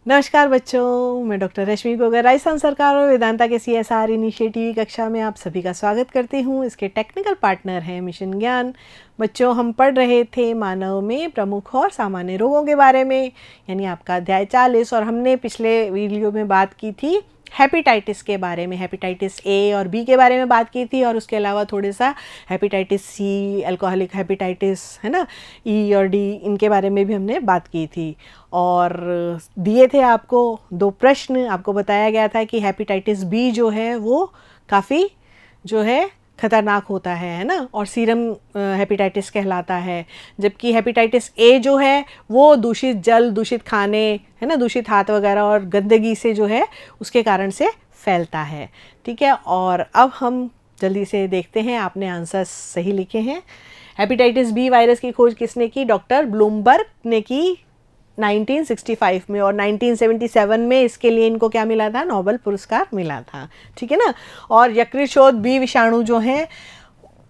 नमस्कार बच्चों, मैं डॉक्टर रश्मि गोगर राजस्थान सरकार और वेदांता के CSR इनिशिएटिव कक्षा में आप सभी का स्वागत करती हूँ। इसके टेक्निकल पार्टनर हैं मिशन ज्ञान। बच्चों, हम पढ़ रहे थे मानव में प्रमुख और सामान्य रोगों के बारे में, यानी आपका अध्याय 40। और हमने पिछले वीडियो में बात की थी हेपेटाइटिस के बारे में, हेपेटाइटिस ए और बी के बारे में बात की थी, और उसके अलावा थोड़ा सा हेपेटाइटिस सी, अल्कोहलिक हेपेटाइटिस, है ना, ई और डी, इनके बारे में भी हमने बात की थी। और दिए थे आपको 2 प्रश्न। आपको बताया गया था कि हेपेटाइटिस बी जो है वो काफ़ी जो है खतरनाक होता है ना, और सीरम हेपेटाइटिस कहलाता है। जबकि हेपेटाइटिस ए जो है वो दूषित जल, दूषित खाने, है ना, दूषित हाथ वगैरह और गंदगी से जो है उसके कारण से फैलता है। ठीक है, और अब हम जल्दी से देखते हैं। आपने आंसर सही लिखे हैं। हेपेटाइटिस बी वायरस की खोज किसने की? डॉक्टर ब्लूमबर्ग ने की 1965 में, और 1977 में इसके लिए इनको क्या मिला था? नोबेल पुरस्कार मिला था। ठीक है ना। और यकृत शोथ बी विषाणु जो हैं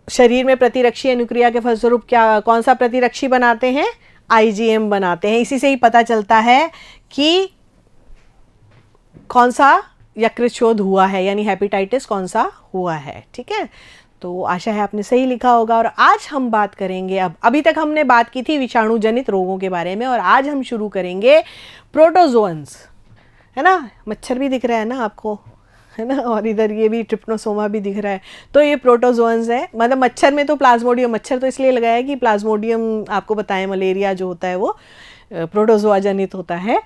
शरीर में प्रतिरक्षी अनुक्रिया के फलस्वरूप क्या, कौन सा प्रतिरक्षी बनाते हैं? IgM बनाते हैं। इसी से ही पता चलता है कि कौन सा यकृत शोथ हुआ है, यानी हेपेटाइटिस कौन सा हुआ है। ठीक है, तो आशा है आपने सही लिखा होगा। और आज हम बात करेंगे, अभी तक हमने बात की थी विषाणु जनित रोगों के बारे में, और आज हम शुरू करेंगे प्रोटोजोअन्स, है ना। मच्छर भी दिख रहा है ना आपको, है ना, और इधर ये भी ट्रिप्नोसोमा भी दिख रहा है। तो ये प्रोटोजोअन्स है। मतलब मच्छर में तो प्लाज्मोडियम, मच्छर तो इसलिए लगाया है कि प्लाज्मोडियम आपको बताएं, मलेरिया जो होता है वो प्रोटोजोआ जनित होता है।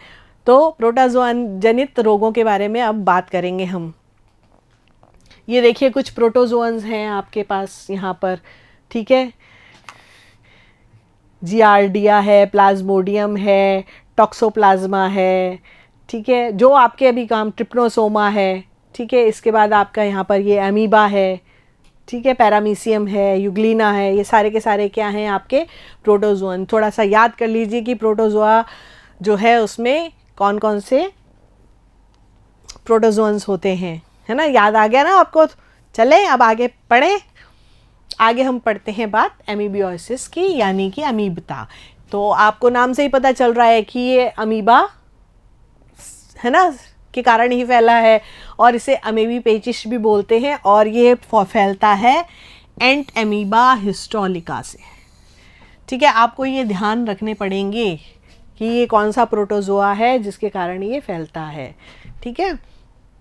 तो प्रोटोजोआ जनित रोगों के बारे में अब बात करेंगे हम। ये देखिए कुछ प्रोटोजोअन्स हैं आपके पास यहाँ पर। ठीक है, जियार्डिया है, प्लाज्मोडियम है, टॉक्सोप्लाज्मा है। ठीक है, जो आपके अभी काम ट्रिप्नोसोमा है। ठीक है, इसके बाद आपका यहाँ पर ये अमीबा है। ठीक है, पैरामीसियम है, यूग्लिना है। ये सारे के सारे क्या हैं? आपके प्रोटोजोअन। थोड़ा सा याद कर लीजिए कि प्रोटोजोआ जो है उसमें कौन कौन से प्रोटोजोअन्स होते हैं, है ना। याद आ गया ना आपको? चले अब आगे पढ़ें। आगे हम पढ़ते हैं बात एमीबियोसिस की, यानी कि अमीबता। तो आपको नाम से ही पता चल रहा है कि ये अमीबा, है ना, के कारण ही फैला है, और इसे अमीबी पेचिश भी बोलते हैं। और ये फैलता है एंट अमीबा हिस्टोलिका से। ठीक है, आपको ये ध्यान रखने पड़ेंगे कि ये कौन सा प्रोटोजोआ है जिसके कारण ये फैलता है। ठीक है,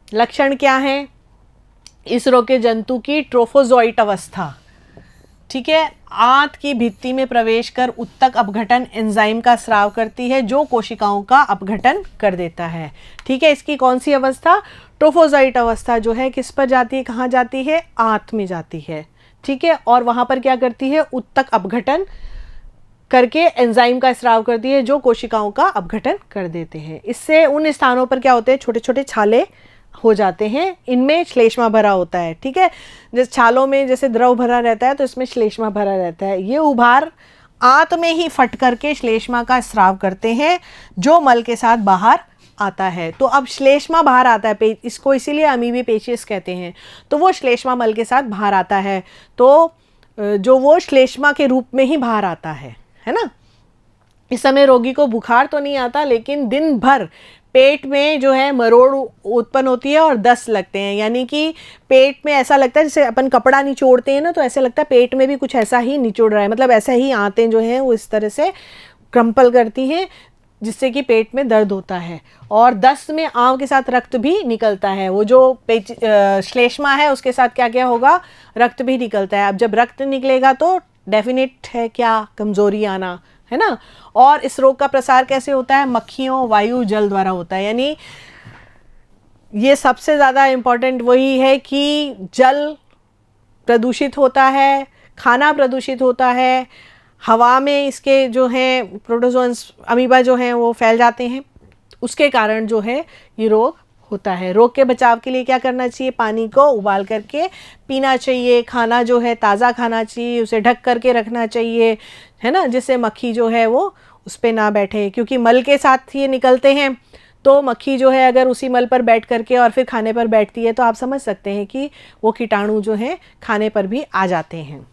लक्षण क्या है इस रोग के जंतु की? ट्रोफोजोइट अवस्था। ठीक है, आंत की भित्ति में प्रवेश कर उत्तक अपघटन एंजाइम का स्राव करती है, जो कोशिकाओं का अपघटन कर देता है। ठीक है, इसकी कौन सी अवस्था? ट्रोफोजोइट अवस्था जो है किस पर जाती है, कहाँ जाती है? आंत में जाती है। ठीक है, और वहाँ पर क्या करती है? उत्तक अपघटन करके एंजाइम का स्राव करती है, जो कोशिकाओं का अपघटन कर देते हैं। इससे उन स्थानों पर क्या होते हैं? छोटे छोटे छाले हो जाते हैं। इनमें श्लेष्मा भरा होता है। ठीक है, जैसे छालों में जैसे द्रव भरा रहता है, तो इसमें श्लेष्मा भरा रहता है। ये उभार आंत में ही फट करके श्लेष्मा का स्राव करते हैं, जो मल के साथ बाहर आता है। तो अब श्लेष्मा बाहर आता है, इसको इसीलिए अमीबी पेचिस कहते हैं। तो वो श्लेष्मा मल के साथ बाहर आता है, तो जो वो श्लेष्मा के रूप में ही बाहर आता है ना। इस समय रोगी को बुखार तो नहीं आता, लेकिन दिन भर पेट में जो है मरोड़ उत्पन्न होती है और दस्त लगते हैं। यानी कि पेट में ऐसा लगता है जैसे अपन कपड़ा निचोड़ते हैं ना, तो ऐसे लगता है पेट में भी कुछ ऐसा ही निचोड़ रहा है। मतलब ऐसा ही आंतें जो हैं वो इस तरह से क्रम्पल करती हैं, जिससे कि पेट में दर्द होता है। और दस्त में आंव के साथ रक्त भी निकलता है। वो जो श्लेष्मा है उसके साथ क्या क्या होगा? रक्त भी निकलता है। अब जब रक्त निकलेगा तो डेफिनेट है क्या? कमजोरी आना, है ना। और इस रोग का प्रसार कैसे होता है? मक्खियों, वायु, जल द्वारा होता है। यानी ये सबसे ज़्यादा इम्पॉर्टेंट वही है कि जल प्रदूषित होता है, खाना प्रदूषित होता है, हवा में इसके जो हैं प्रोटोजोअन्स, अमीबा जो हैं वो फैल जाते हैं। उसके कारण जो है ये रोग होता है। रोग के बचाव के लिए क्या करना चाहिए? पानी को उबाल करके पीना चाहिए। खाना जो है ताज़ा खाना चाहिए, उसे ढक करके रखना चाहिए, है ना, जिससे मक्खी जो है वो उस पर ना बैठे। क्योंकि मल के साथ ये निकलते हैं, तो मक्खी जो है अगर उसी मल पर बैठ करके और फिर खाने पर बैठती है, तो आप समझ सकते हैं कि वो कीटाणु जो हैं खाने पर भी आ जाते हैं।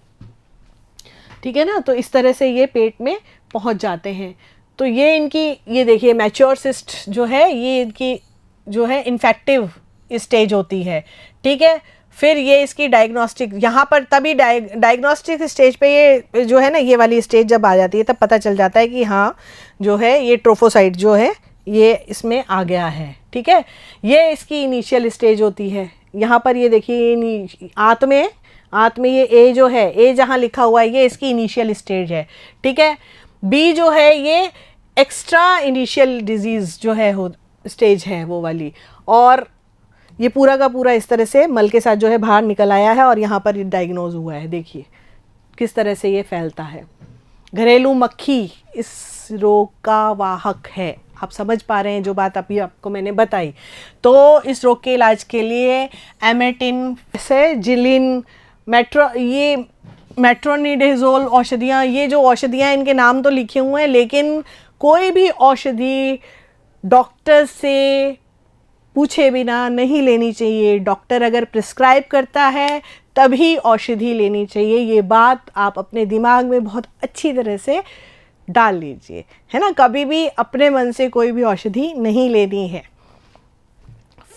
ठीक है ना, तो इस तरह से ये पेट में पहुंच जाते हैं। तो ये इनकी, ये देखिए मैच्योर सिस्ट जो है ये इनकी जो है इन्फेक्टिव स्टेज होती है, ठीक है। फिर ये इसकी डायग्नोस्टिक, यहाँ पर तभी डायग्नोस्टिक स्टेज पे ये जो है ना, ये वाली स्टेज जब आ जाती है तब पता चल जाता है कि हाँ जो है ये ट्रोफोसाइट जो है ये इसमें आ गया है, ठीक है। ये इसकी इनिशियल स्टेज होती है। यहाँ पर ये देखिए आंत में ये ए जो है, ए जहाँ लिखा हुआ है ये इसकी इनिशियल स्टेज है, ठीक है। बी जो है ये एक्स्ट्रा इनिशियल डिजीज़ जो है हो स्टेज है वो वाली, और ये पूरा का पूरा इस तरह से मल के साथ जो है बाहर निकल आया है और यहाँ पर डायग्नोज हुआ है। देखिए किस तरह से ये फैलता है। घरेलू मक्खी इस रोग का वाहक है। आप समझ पा रहे हैं जो बात अभी आपको मैंने बताई। तो इस रोग के इलाज के लिए एमेटिन से जिलिन मेट्रोनिडेजोल औषधियाँ, ये जो औषधियाँ इनके नाम तो लिखे हुए हैं, लेकिन कोई भी औषधि डॉक्टर से पूछे बिना नहीं लेनी चाहिए। डॉक्टर अगर प्रिस्क्राइब करता है तभी औषधि लेनी चाहिए। ये बात आप अपने दिमाग में बहुत अच्छी तरह से डाल लीजिए, है ना। कभी भी अपने मन से कोई भी औषधि नहीं लेनी है।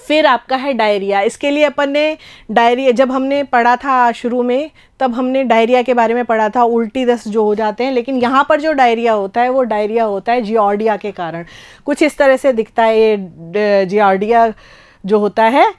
फिर आपका है डायरिया। इसके लिए अपन ने डायरिया जब हमने पढ़ा था शुरू में, तब हमने डायरिया के बारे में पढ़ा था, उल्टी दस्त जो हो जाते हैं। लेकिन यहाँ पर जो डायरिया होता है वो डायरिया होता है जियार्डिया के कारण। कुछ इस तरह से दिखता है ये जियार्डिया जो होता है,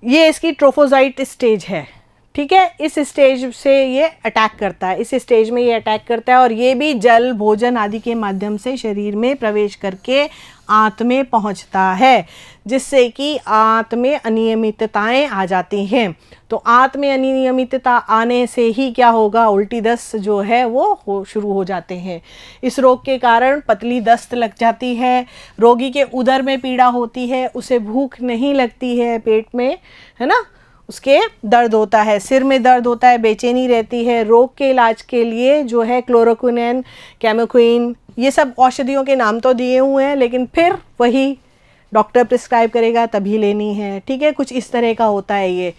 ये इसकी ट्रोफोसाइट स्टेज है, ठीक है। इस स्टेज से ये अटैक करता है, इस स्टेज में ये अटैक करता है और ये भी जल, भोजन आदि के माध्यम से शरीर में प्रवेश करके आंत में पहुंचता है, जिससे कि आंत में अनियमितताएं आ जाती हैं। तो आंत में अनियमितता आने से ही क्या होगा, उल्टी दस्त जो है वो शुरू हो जाते हैं। इस रोग के कारण पतली दस्त लग जाती है। रोगी के उदर में पीड़ा होती है, उसे भूख नहीं लगती है पेट में, है ना, उसके दर्द होता है, सिर में दर्द होता है, बेचैनी रहती है। रोग के इलाज के लिए जो है क्लोरोक्विन, कैमोक्विन, ये सब औषधियों के नाम तो दिए हुए हैं, लेकिन फिर वही डॉक्टर प्रिस्क्राइब करेगा तभी लेनी है, ठीक है। कुछ इस तरह का होता है, ये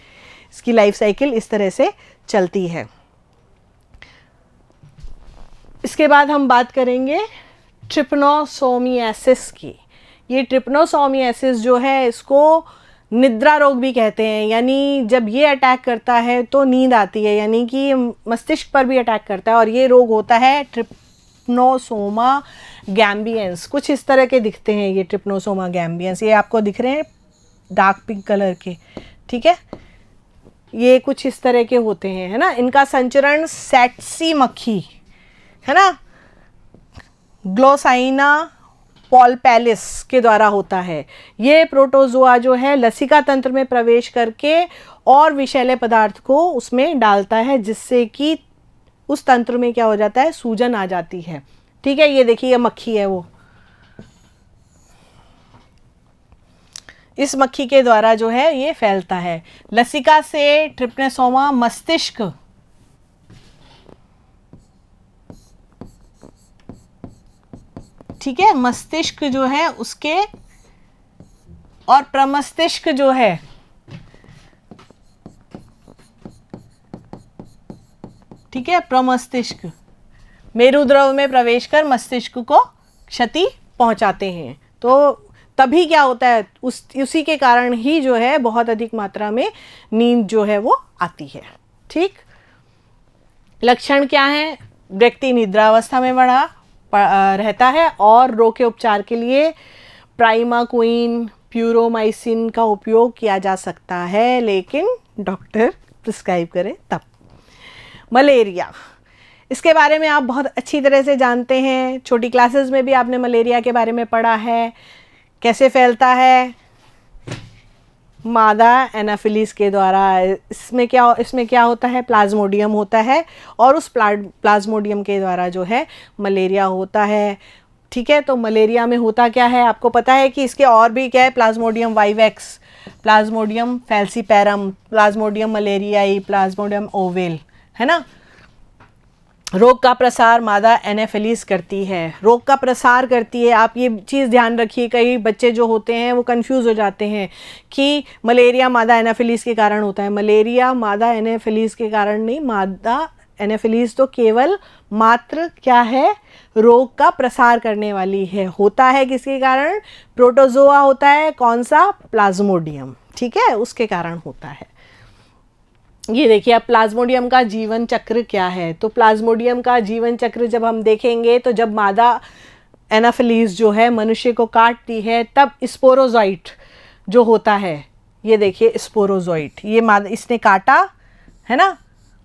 इसकी लाइफ साइकिल इस तरह से चलती है। इसके बाद हम बात करेंगे ट्रिपनोसोमियासिस की। ये ट्रिपनोसोमियासिस जो है इसको निद्रा रोग भी कहते हैं, यानी जब ये अटैक करता है तो नींद आती है, यानी कि मस्तिष्क पर भी अटैक करता है। और ये रोग होता है ट्रिपनोसोमा गैम्बियंस। कुछ इस तरह के दिखते हैं ये ट्रिपनोसोमा गैम्बियंस, ये आपको दिख रहे हैं डार्क पिंक कलर के, ठीक है। ये कुछ इस तरह के होते हैं, है ना। इनका संचरण सेट्सी मक्खी, है ना, ग्लोसाइना पॉलपैलिस के द्वारा होता है। ये प्रोटोजोआ जो है लसिका तंत्र में प्रवेश करके और विषैले पदार्थ को उसमें डालता है, जिससे कि उस तंत्र में क्या हो जाता है, सूजन आ जाती है, ठीक है। ये देखिए ये मक्खी है, वो इस मक्खी के द्वारा जो है ये फैलता है। लसिका से ट्रिपनोसोमा मस्तिष्क, ठीक है, मस्तिष्क जो है उसके, और प्रमस्तिष्क जो है, ठीक है, प्रमस्तिष्क मेरुद्रव में प्रवेश कर मस्तिष्क को क्षति पहुंचाते हैं। तो तभी क्या होता है, उसी के कारण ही जो है बहुत अधिक मात्रा में नींद जो है वो आती है, ठीक। लक्षण क्या है, व्यक्ति निद्रावस्था में रहता है और रोग के उपचार के लिए प्राइमाक्विन, प्यूरोमाइसिन का उपयोग किया जा सकता है, लेकिन डॉक्टर प्रिस्क्राइब करे तब। मलेरिया, इसके बारे में आप बहुत अच्छी तरह से जानते हैं, छोटी क्लासेस में भी आपने मलेरिया के बारे में पढ़ा है। कैसे फैलता है, मादा एनाफिलीज के द्वारा। इसमें क्या होता है, प्लाज्मोडियम होता है, और उस प्लाज्मोडियम के द्वारा जो है मलेरिया होता है, ठीक है। तो मलेरिया में होता क्या है, आपको पता है कि इसके और भी क्या है, plasmodium vivax, plasmodium falciparum, plasmodium malariae, plasmodium ovale, है ना। रोग का प्रसार मादा एनाफिलीज करती है, रोग का प्रसार करती है। आप ये चीज़ ध्यान रखिए, कई बच्चे जो होते हैं वो कंफ्यूज हो जाते हैं कि मलेरिया मादा एनाफिलीज के कारण होता है। मलेरिया मादा एनाफिलीज के कारण नहीं, मादा एनाफिलीज तो केवल मात्र क्या है, रोग का प्रसार करने वाली है। होता है किसके कारण, प्रोटोजोआ होता है, कौन सा, प्लाज्मोडियम, ठीक है, उसके कारण होता है। ये देखिए अब प्लाज्मोडियम का जीवन चक्र क्या है। तो प्लाज्मोडियम का जीवन चक्र जब हम देखेंगे तो जब मादा एनाफिलीज जो है मनुष्य को काटती है तब स्पोरोजोइट जो होता है, ये देखिए स्पोरोजोइट, ये मादा इसने काटा है ना,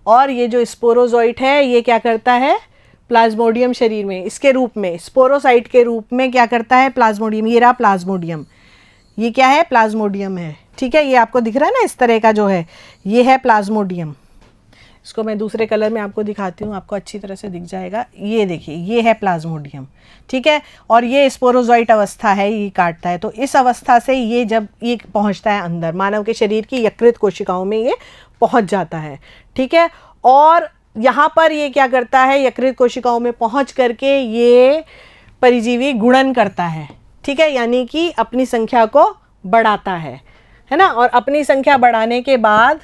और ये जो स्पोरोजोइट है ये क्या करता है, प्लाज्मोडियम शरीर में इसके रूप में, स्पोरोसाइट के रूप में क्या करता है प्लाज्मोडियम, ये रहा प्लाज्मोडियम, ये क्या है, प्लाज्मोडियम है, ठीक है, ये आपको दिख रहा है ना इस तरह का जो है, ये है प्लाज्मोडियम। इसको मैं दूसरे कलर में आपको दिखाती हूँ, आपको अच्छी तरह से दिख जाएगा। ये देखिए ये है प्लाज्मोडियम, ठीक है, और ये स्पोरोजोइट अवस्था है, ये काटता है। तो इस अवस्था से ये जब ये पहुँचता है अंदर मानव के शरीर की यकृत कोशिकाओं में ये पहुँच जाता है, ठीक है, और यहाँ पर ये क्या करता है, यकृत कोशिकाओं में पहुँच करके ये परिजीवी गुणन करता है, ठीक है, यानी कि अपनी संख्या को बढ़ाता है ना, और अपनी संख्या बढ़ाने के बाद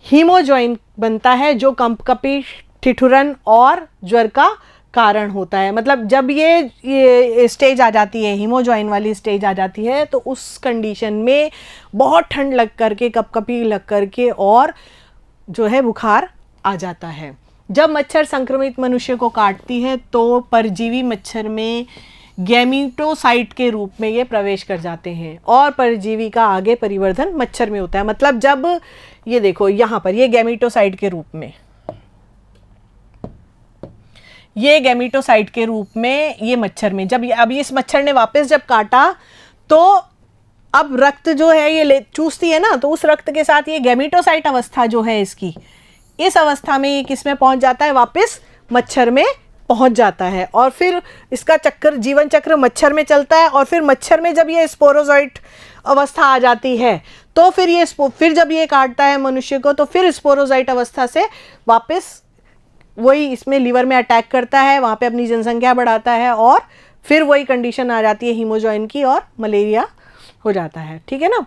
हीमोजॉइन बनता है जो कंपकपी, ठिठुरन और ज्वर का कारण होता है। मतलब जब ये स्टेज आ जाती है, हीमोजॉइन वाली स्टेज आ जाती है, तो उस कंडीशन में बहुत ठंड लग करके, कपकपी लग करके और जो है बुखार आ जाता है। जब मच्छर संक्रमित मनुष्य को काटती है तो परजीवी मच्छर में गैमीटोसाइट के रूप में ये प्रवेश कर जाते हैं और परजीवी का आगे परिवर्धन मच्छर में होता है। मतलब जब ये देखो यहाँ पर ये गैमीटोसाइट के रूप में, ये गैमीटोसाइट के रूप में ये मच्छर में जब अब इस मच्छर ने वापस जब काटा तो अब रक्त जो है ये चूसती है ना, तो उस रक्त के साथ ये गैमीटोसाइट अवस्था जो है इसकी, इस अवस्था में ये किस में पहुंच जाता है, वापस मच्छर में पहुंच जाता है। और फिर इसका चक्कर, जीवन चक्र मच्छर में चलता है, और फिर मच्छर में जब ये स्पोरोजोइट अवस्था आ जाती है तो फिर जब ये काटता है मनुष्य को तो फिर स्पोरोजोइट अवस्था से वापस वही इसमें लीवर में अटैक करता है, वहाँ पे अपनी जनसंख्या बढ़ाता है और फिर वही कंडीशन आ जाती है हीमोजॉइन की और मलेरिया हो जाता है, ठीक है ना।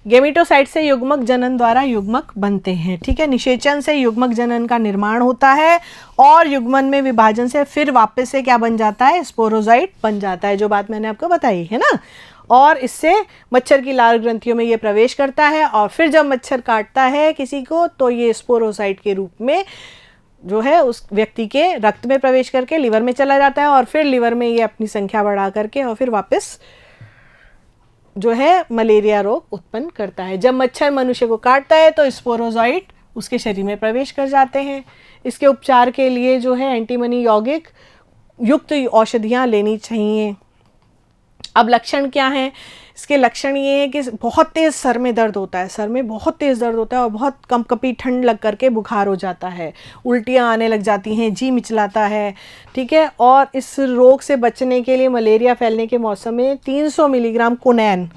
गैमीटोसाइट से युग्मक जनन द्वारा युग्मक बनते हैं, ठीक है, निषेचन से युग्मक जनन का निर्माण होता है और युग्मन में विभाजन से फिर वापस से क्या बन जाता है, स्पोरोजोइट बन जाता है, जो बात मैंने आपको बताई है ना। और इससे मच्छर की लाल ग्रंथियों में ये प्रवेश करता है और फिर जब मच्छर काटता है किसी को तो ये स्पोरोसाइट के रूप में जो है उस व्यक्ति के रक्त में प्रवेश करके लीवर में चला जाता है और फिर लीवर में ये अपनी संख्या बढ़ा करके और फिर वापस जो है मलेरिया रोग उत्पन्न करता है। जब मच्छर मनुष्य को काटता है तो स्पोरोजोइट उसके शरीर में प्रवेश कर जाते हैं। इसके उपचार के लिए जो है एंटीमनी यौगिक युक्त औषधियाँ लेनी चाहिए। अब लक्षण क्या हैं, इसके लक्षण ये है कि बहुत तेज़ सर में दर्द होता है, सर में बहुत तेज़ दर्द होता है और बहुत कंपकपी ठंड लग करके बुखार हो जाता है, उल्टियाँ आने लग जाती हैं, जी मिचलाता है, ठीक है। और इस रोग से बचने के लिए मलेरिया फैलने के मौसम में 300 मिलीग्राम कुनैन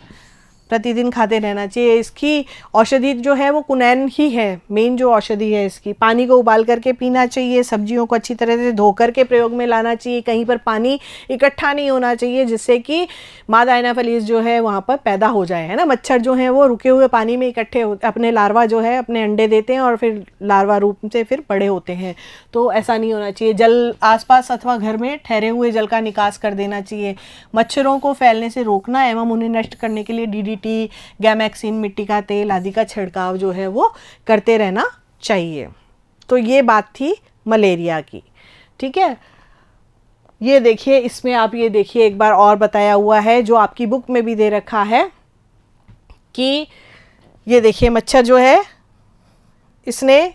प्रतिदिन खाते रहना चाहिए। इसकी औषधि जो है वो कुनैन ही है, मेन जो औषधि है इसकी। पानी को उबाल करके पीना चाहिए, सब्जियों को अच्छी तरह से धो करके प्रयोग में लाना चाहिए, कहीं पर पानी इकट्ठा नहीं होना चाहिए जिससे कि मादा एनाफिलीज जो है वहाँ पर पैदा हो जाए, है ना। मच्छर जो हैं वो रुके हुए पानी में इकट्ठे अपने लार्वा जो है अपने अंडे देते हैं और फिर लार्वा रूप से फिर बड़े होते हैं, तो ऐसा नहीं होना चाहिए। जल आसपास अथवा घर में ठहरे हुए जल का निकास कर देना चाहिए। मच्छरों को फैलने से रोकना एवं उन्हें नष्ट करने के लिए DDT, गैमैक्सिन, मिट्टी का तेल आदि का छिड़काव जो है वो करते रहना चाहिए। तो ये बात थी मलेरिया की, ठीक है। ये देखिए, इसमें आप ये देखिए एक बार और बताया हुआ है जो आपकी बुक में भी दे रखा है कि ये देखिए मच्छर जो है इसने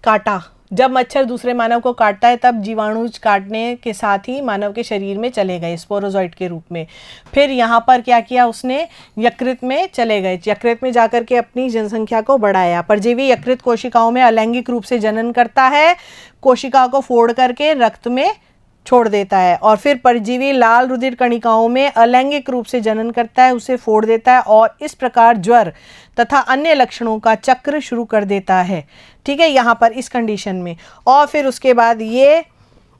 काटा। जब मच्छर दूसरे मानव को काटता है तब जीवाणु काटने के साथ ही मानव के शरीर में चले गए स्पोरोजोइट के रूप में। फिर यहाँ पर क्या किया उसने, यकृत में चले गए, यकृत में जाकर के अपनी जनसंख्या को बढ़ाया। परजीवी यकृत कोशिकाओं में अलैंगिक रूप से जनन करता है, कोशिका को फोड़ करके रक्त में छोड़ देता है और फिर परजीवी लाल रुधिर कणिकाओं में अलैंगिक रूप से जनन करता है, उसे फोड़ देता है और इस प्रकार ज्वर तथा अन्य लक्षणों का चक्र शुरू कर देता है, ठीक है, यहाँ पर इस कंडीशन में। और फिर उसके बाद ये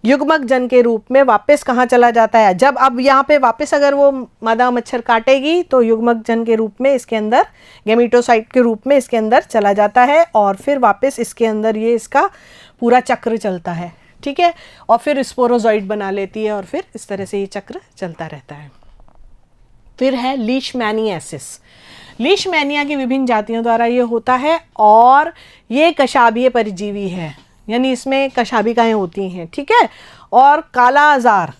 युग्मक जन के रूप में वापस कहाँ चला जाता है? जब अब यहाँ पे वापस अगर वो मादा मच्छर काटेगी तो युग्मक जन के रूप में इसके अंदर, गैमेटोसाइट के रूप में इसके अंदर चला जाता है और फिर वापस इसके अंदर ये इसका पूरा चक्र चलता है, ठीक है, और फिर स्पोरोजॉइड बना लेती है और फिर इस तरह से ये चक्र चलता रहता है। फिर है लीशमैनियासिस। लीशमैनिया की विभिन्न जातियों द्वारा ये होता है और ये कशाभीय परजीवी है, यानी इसमें कशाभिकाएं होती हैं, ठीक है। और काला आजार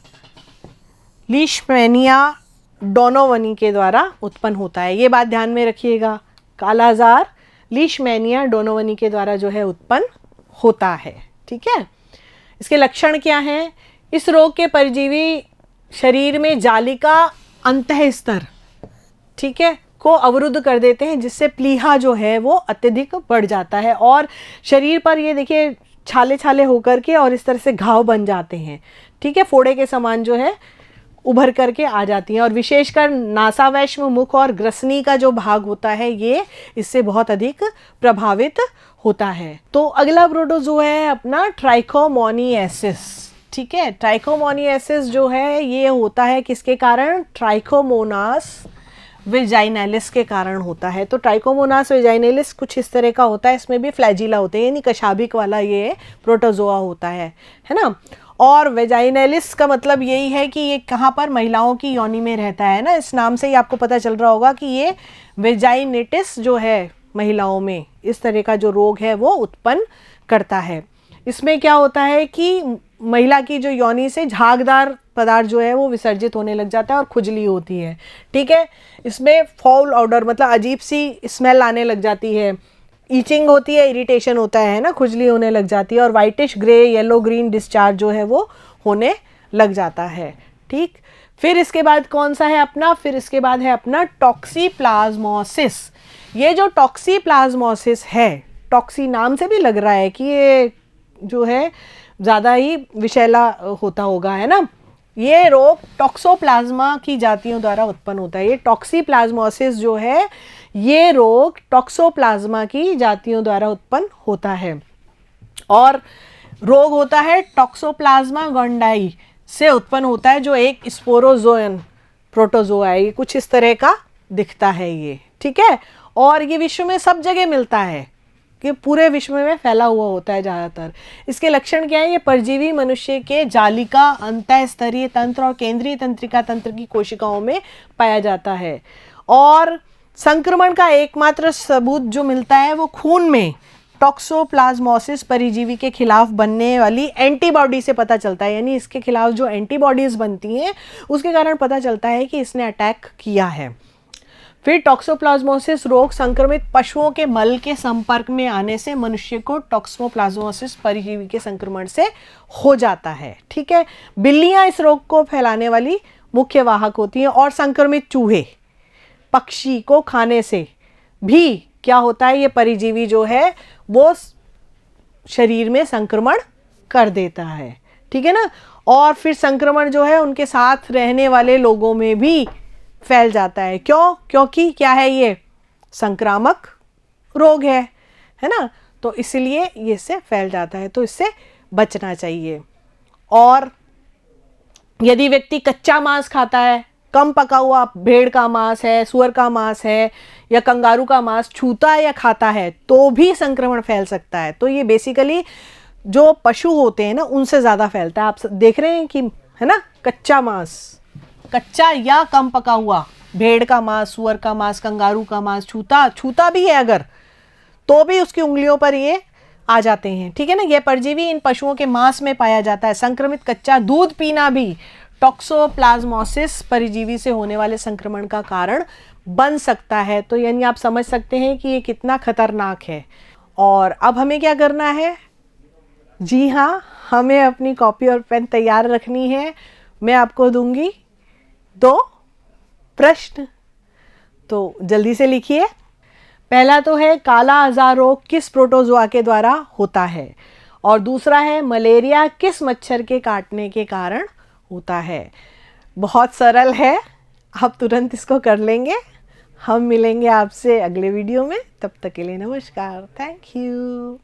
लीशमैनिया डोनोवनी के द्वारा उत्पन्न होता है, ये बात ध्यान में रखिएगा। काला आजार लीशमैनिया डोनोवनी के द्वारा जो है उत्पन्न होता है, ठीक है। इसके लक्षण क्या हैं? इस रोग के परजीवी शरीर में जालिका अंतःस्तर, ठीक है, को अवरुद्ध कर देते हैं, जिससे प्लीहा जो है वो अत्यधिक बढ़ जाता है और शरीर पर ये देखिए छाले छाले होकर के और इस तरह से घाव बन जाते हैं, ठीक है, फोड़े के समान जो है उभर करके आ जाती हैं और विशेषकर नासावैश्म, मुख और ग्रसनी का जो भाग होता है ये इससे बहुत अधिक प्रभावित होता है। तो अगला प्रोटोजोआ है अपना ट्राइकोमोनियासिस, ठीक है। ट्राइकोमोनियासिस जो है ये होता है किसके कारण? ट्राइकोमोनास वेजाइनालिस के कारण होता है। तो ट्राइकोमोनास वेजाइनालिस कुछ इस तरह का होता है, इसमें भी फ्लैजिला होते हैं, यानी कशाभिक वाला ये प्रोटोजोआ होता है ना। और वेजाइनालिस का मतलब यही है कि ये कहाँ पर? महिलाओं की योनि में रहता है ना, इस नाम से ही आपको पता चल रहा होगा कि ये वेजाइनेटिस जो है महिलाओं में इस तरह का जो रोग है वो उत्पन्न करता है। इसमें क्या होता है कि महिला की जो योनि से झागदार पदार्थ जो है वो विसर्जित होने लग जाता है और खुजली होती है, ठीक है। इसमें फाउल ऑडर मतलब अजीब सी स्मेल आने लग जाती है, ईचिंग होती है, इरिटेशन होता है ना, खुजली होने लग जाती है और whitish grey yellow green discharge जो है वो होने लग जाता है, ठीक। फिर इसके बाद कौन सा है अपना? फिर इसके बाद है अपना टॉक्सीप्लाज्मोसिस। ये जो टॉक्सीप्लाज्मोसिस है, टॉक्सी नाम से भी लग रहा है कि ये जो है ज़्यादा ही विषैला होता होगा, है ना। ये रोग टॉक्सोप्लाज्मा की जातियों द्वारा उत्पन्न होता है। ये टॉक्सीप्लाज्मोसिस जो है ये रोग टॉक्सोप्लाज्मा की जातियों द्वारा उत्पन्न होता है और रोग होता है टॉक्सोप्लाज्मा गोंडाई से उत्पन्न होता है, जो एक स्पोरोजोयन प्रोटोजोआ है। ये कुछ इस तरह का दिखता है ये, ठीक है। और ये विश्व में सब जगह मिलता है, कि पूरे विश्व में फैला हुआ होता है ज़्यादातर। इसके लक्षण क्या है? ये परजीवी मनुष्य के जालिका, अंतःस्तरीय तंत्र और केंद्रीय तंत्रिका तंत्र की कोशिकाओं में पाया जाता है और संक्रमण का एकमात्र सबूत जो मिलता है वो खून में टॉक्सोप्लाज्मोसिस परिजीवी के खिलाफ बनने वाली एंटीबॉडी से पता चलता है, यानी इसके खिलाफ जो एंटीबॉडीज बनती हैं उसके कारण पता चलता है कि इसने अटैक किया है। फिर टॉक्सोप्लाज्मोसिस रोग संक्रमित पशुओं के मल के संपर्क में आने से मनुष्य को टॉक्सोप्लाज्मोसिस परिजीवी के संक्रमण से हो जाता है, ठीक है। बिल्लियां इस रोग को फैलाने वाली मुख्य वाहक होती हैं और संक्रमित चूहे, पक्षी को खाने से भी क्या होता है? ये परिजीवी जो है वो शरीर में संक्रमण कर देता है, ठीक है ना। और फिर संक्रमण जो है उनके साथ रहने वाले लोगों में भी फैल जाता है। क्यों? क्योंकि क्या है? ये संक्रामक रोग है ना, तो इसलिए ये इससे फैल जाता है, तो इससे बचना चाहिए। और यदि व्यक्ति कच्चा मांस खाता है, कम पका हुआ भेड़ का मांस है, सुअर का मांस है या कंगारू का मांस छूता है या खाता है तो भी संक्रमण फैल सकता है। तो ये बेसिकली जो पशु होते हैं ना उनसे ज़्यादा फैलता है। आप देख रहे हैं कि है ना, कच्चा मांस, कच्चा या कम पका हुआ भेड़ का मांस, सुअर का मांस, कंगारू का मांस, छूता भी है अगर तो भी उसकी उंगलियों पर ये आ जाते हैं, ठीक है ना। यह परजीवी इन पशुओं के मांस में पाया जाता है। संक्रमित कच्चा दूध पीना भी टॉक्सोप्लाज्मोसिस परिजीवी से होने वाले संक्रमण का कारण बन सकता है। तो यानी आप समझ सकते हैं कि ये कितना खतरनाक है। और अब हमें क्या करना है? जी हाँ, हमें अपनी कॉपी और पेन तैयार रखनी है। मैं आपको दूंगी 2 प्रश्न, तो जल्दी से लिखिए। पहला तो है काला आजार रोग किस प्रोटोजोआ के द्वारा होता है, और दूसरा है मलेरिया किस मच्छर के काटने के कारण होता है। बहुत सरल है, आप तुरंत इसको कर लेंगे। हम मिलेंगे आपसे अगले वीडियो में, तब तक के लिए नमस्कार, थैंक यू।